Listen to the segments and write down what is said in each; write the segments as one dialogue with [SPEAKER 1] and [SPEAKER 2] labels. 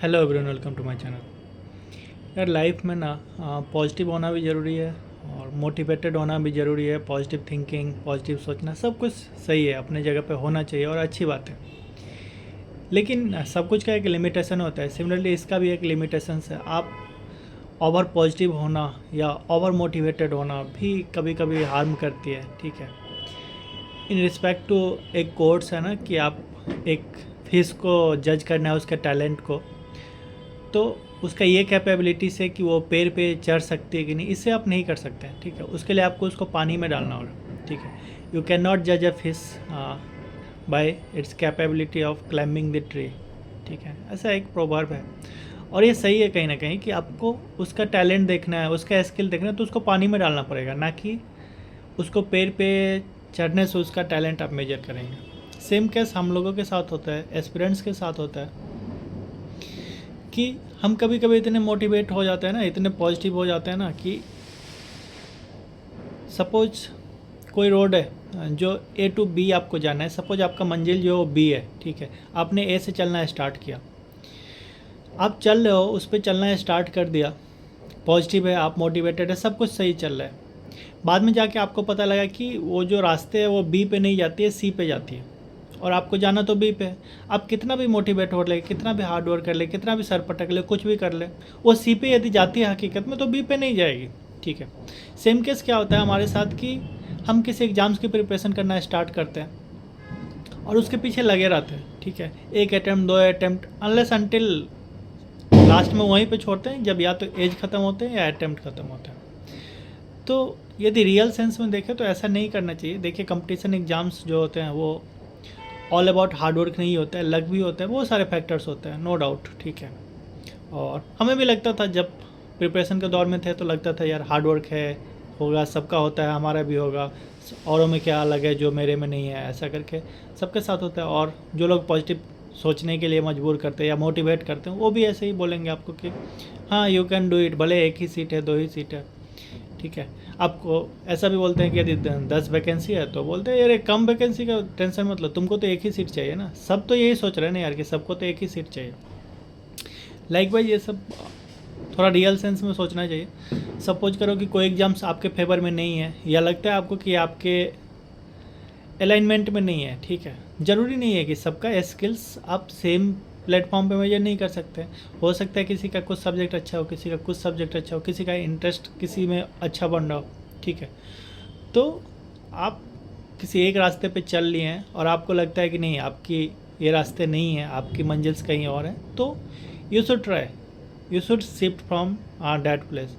[SPEAKER 1] Hello everyone, welcome to my channel. यार life में ना पॉजिटिव होना भी ज़रूरी है और मोटिवेटेड होना भी ज़रूरी है। पॉजिटिव थिंकिंग, पॉजिटिव सोचना, सब कुछ सही है, अपने जगह पे होना चाहिए और अच्छी बात है। लेकिन सब कुछ का एक लिमिटेशन होता है। सिमिलरली इसका भी एक लिमिटेशन है। आप ओवर पॉजिटिव होना या ओवर मोटिवेटेड होना भी कभी कभी हार्म करती है। ठीक है, इन रिस्पेक्ट टू एक कोर्स है ना कि आप एक फिश को जज करना है उसके टैलेंट को, तो उसका ये कैपेबिलिटी से कि वो पेड़ पे चढ़ सकती है कि नहीं, इसे आप नहीं कर सकते हैं। ठीक है, उसके लिए आपको उसको पानी में डालना होगा। ठीक है, यू कैन नॉट जज a fish bye it's capability of climbing the tree. ठीक है, ऐसा एक प्रोवर्ब है और ये सही है कहीं ना कहीं कि आपको उसका टैलेंट देखना है, उसका स्किल देखना है, तो उसको पानी में डालना पड़ेगा, ना कि उसको पेड़ पे चढ़ने से उसका टैलेंट आप मेजर करेंगे। सेम केस हम लोगों के साथ होता है, एस्पिरेंट्स के साथ होता है कि हम कभी कभी इतने मोटिवेट हो जाते हैं ना, इतने पॉजिटिव हो जाते हैं ना कि सपोज कोई रोड है जो ए टू बी आपको जाना है। सपोज आपका मंजिल जो बी है, ठीक है, आपने ए से चलना स्टार्ट किया, आप चल रहे हो, उस पर चलना स्टार्ट कर दिया, पॉजिटिव है, आप मोटिवेटेड है, सब कुछ सही चल रहा है। बाद में जाके आपको पता लगा कि वो जो रास्ते है वो बी पे नहीं जाती है, सी पे जाती है और आपको जाना तो बी पे है। आप कितना भी मोटिवेट हो ले, कितना भी हार्ड वर्क कर ले, कितना भी सर पटक ले, कुछ भी कर ले, वो सी पे यदि जाती है हकीकत में, तो बी पे नहीं जाएगी। ठीक है, सेम केस क्या होता है हमारे साथ कि हम किसी एग्ज़ाम्स की प्रिपरेशन करना स्टार्ट करते हैं और उसके पीछे लगे रहते हैं। ठीक है, एक अटैम्प्ट, दो अटैम्प्ट, अनलेस अनटिल लास्ट में वहीं पे छोड़ते हैं जब या तो एज ख़त्म होते हैं या अटैम्प्ट ख़त्म होते हैं। तो यदि रियल सेंस में देखें तो ऐसा नहीं करना चाहिए। देखिए, कंपटीशन एग्ज़ाम्स जो होते हैं वो ऑल अबाउट हार्डवर्क नहीं होता है, लक भी होता है, बहुत सारे फैक्टर्स होते हैं, नो डाउट। ठीक है, और हमें भी लगता था जब प्रिपरेशन के दौर में थे तो लगता था यार हार्डवर्क है, होगा, सबका होता है, हमारा भी होगा, औरों में क्या अलग है जो मेरे में नहीं है, ऐसा करके सबके साथ होता है। और जो लोग पॉजिटिव सोचने के लिए मजबूर करते हैं या मोटिवेट करते हैं, वो भी ऐसे ही बोलेंगे आपको कि हाँ यू कैन डू इट, भले एक ही सीट है, दो ही सीट है। ठीक है, आपको ऐसा भी बोलते हैं कि यदि 10 वैकेंसी है तो बोलते हैं यार एक कम वैकेंसी का टेंशन, मतलब तुमको तो एक ही सीट चाहिए ना। सब तो यही सोच रहे हैं ना यार कि सबको तो एक ही सीट चाहिए। लाइक ये सब थोड़ा रियल सेंस में सोचना चाहिए। सपोज करो कि कोई एग्जाम्स आपके फेवर में नहीं है या लगता है आपको कि आपके अलाइनमेंट में नहीं है। ठीक है, ज़रूरी नहीं है कि सबका स्किल्स आप सेम प्लेटफॉर्म पे मेजर नहीं कर सकते। हो सकता है किसी का कुछ सब्जेक्ट अच्छा हो, किसी का कुछ सब्जेक्ट अच्छा हो, किसी का इंटरेस्ट किसी में अच्छा बन रहा हो। ठीक है, तो आप किसी एक रास्ते पे चल लिए हैं और आपको लगता है कि नहीं, आपकी ये रास्ते नहीं है, आपकी मंजिल्स कहीं और हैं, तो you should try, you should shift from that place.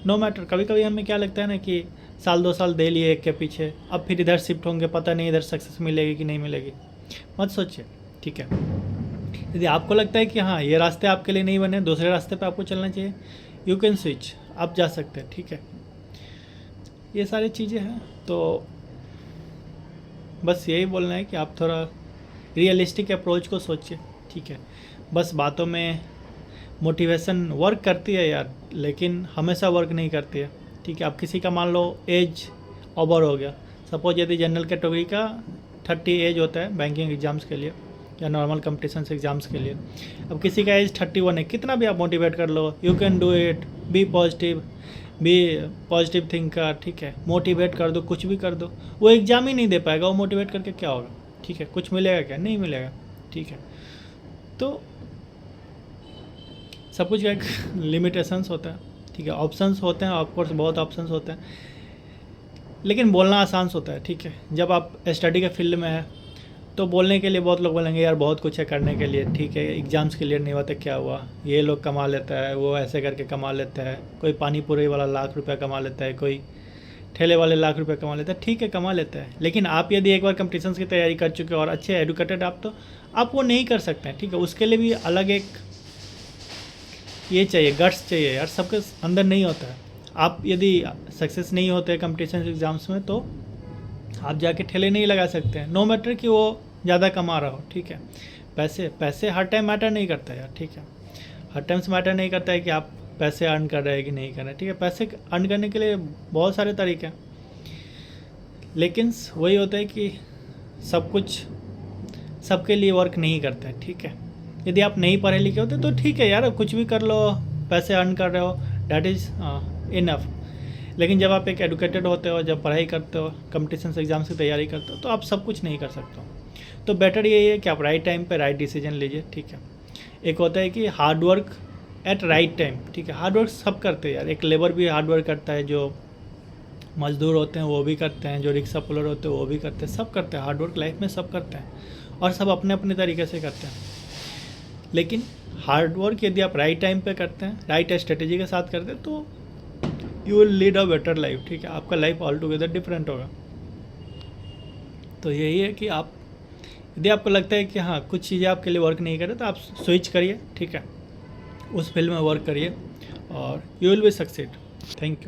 [SPEAKER 1] No matter, कभी कभी हमें क्या लगता है ना कि साल 2 साल दे लिए एक के पीछे, अब फिर इधर शिफ्ट होंगे, पता नहीं इधर सक्सेस मिलेगी कि नहीं मिलेगी। मत सोचिए। ठीक है, यदि आपको लगता है कि हाँ ये रास्ते आपके लिए नहीं बने, दूसरे रास्ते पे आपको चलना चाहिए, यू कैन स्विच, आप जा सकते हैं। ठीक है, ये सारी चीज़ें हैं। तो बस यही बोलना है कि आप थोड़ा रियलिस्टिक अप्रोच को सोचिए। ठीक है, बस बातों में मोटिवेशन वर्क करती है यार, लेकिन हमेशा वर्क नहीं करती है। ठीक है, अब किसी का मान लो एज ओवर हो गया, सपोज यदि जनरल कैटेगरी का 30 एज होता है बैंकिंग एग्ज़ाम्स के लिए या नॉर्मल कंपटीशन एग्ज़ाम्स के लिए, अब किसी का एज 31 है, कितना भी आप मोटिवेट कर लो, you can do it, be positive thinker, ठीक है, मोटिवेट कर दो, कुछ भी कर दो, वो एग्ज़ाम ही नहीं दे पाएगा। वो मोटिवेट करके क्या होगा? ठीक है, कुछ मिलेगा क्या? नहीं मिलेगा। ठीक है, तो सब कुछ का एक लिमिटेशंस होता है। ठीक है, ऑप्शंस होते हैं, ऑफकोर्स बहुत ऑप्शंस होते हैं, लेकिन बोलना आसान होता है। ठीक है, जब आप स्टडी के फील्ड में है तो बोलने के लिए बहुत लोग बोलेंगे यार बहुत कुछ है करने के लिए। ठीक है, एग्ज़ाम्स क्लियर नहीं होते, क्या हुआ, ये लोग कमा लेता है, वो ऐसे करके कमा लेता है, कोई पानी पूरी वाला ₹1,00,000 कमा लेता है, कोई ठेले वाले ₹1,00,000 कमा लेता है। ठीक है, कमा लेता है, लेकिन आप यदि एक बार कंपटीशन की तैयारी कर चुके हो और अच्छे एडुकेटेड आप, तो आप वो नहीं कर सकते हैं। ठीक है, उसके लिए भी अलग एक ये चाहिए, गट्स चाहिए यार, सबके अंदर नहीं होता है। आप यदि सक्सेस नहीं होते कंपटीशन एग्ज़ाम्स में तो आप जाके ठेले नहीं लगा सकते हैं, नो मैटर कि वो ज़्यादा कमा रहा हो। ठीक है, पैसे हर टाइम मैटर नहीं करता यार। ठीक है, हर टाइम से मैटर नहीं करता है कि आप पैसे अर्न कर रहे हैं कि नहीं कर रहे हैं। ठीक है, पैसे अर्न करने के लिए बहुत सारे तरीके हैं, लेकिन वही होता है कि सब कुछ सबके लिए वर्क नहीं करता है। ठीक है, यदि आप नहीं पढ़े लिखे होते तो ठीक है यार, कुछ भी कर लो, पैसे अर्न कर रहे हो, डैट इज़ इनफ। लेकिन जब आप एक एडुकेटेड होते हो, जब पढ़ाई करते हो, कंपटीशन एग्जाम्स की तैयारी करते हो, तो आप सब कुछ नहीं कर सकते हो। तो बेटर यही है कि आप राइट टाइम पे राइट डिसीजन लीजिए, ठीक है। एक होता है कि hard work at right time, ठीक है। हार्ड वर्क सब करते हैं यार, एक लेबर भी हार्ड वर्क करता है, जो मजदूर होते हैं वो भी करते हैं, जो रिक्शा पुलर होते हैं वो भी करते हैं, सब करते हैं हार्ड वर्क, लाइफ में सब करते हैं और सब अपने अपने तरीके से करते हैं। लेकिन हार्ड वर्क यदि आप राइट टाइम पे करते हैं, राइट स्ट्रेटेजी के साथ करते हैं, तो you will lead a better life, ठीक है। आपका लाइफ ऑल टुगेदर डिफरेंट होगा। तो यही है कि आप, यदि आपको लगता है कि हाँ कुछ चीज़ें आपके लिए वर्क नहीं कर रहे, तो आप स्विच करिए, ठीक है, उस फील्ड में वर्क करिए और you will be succeed. Thank you.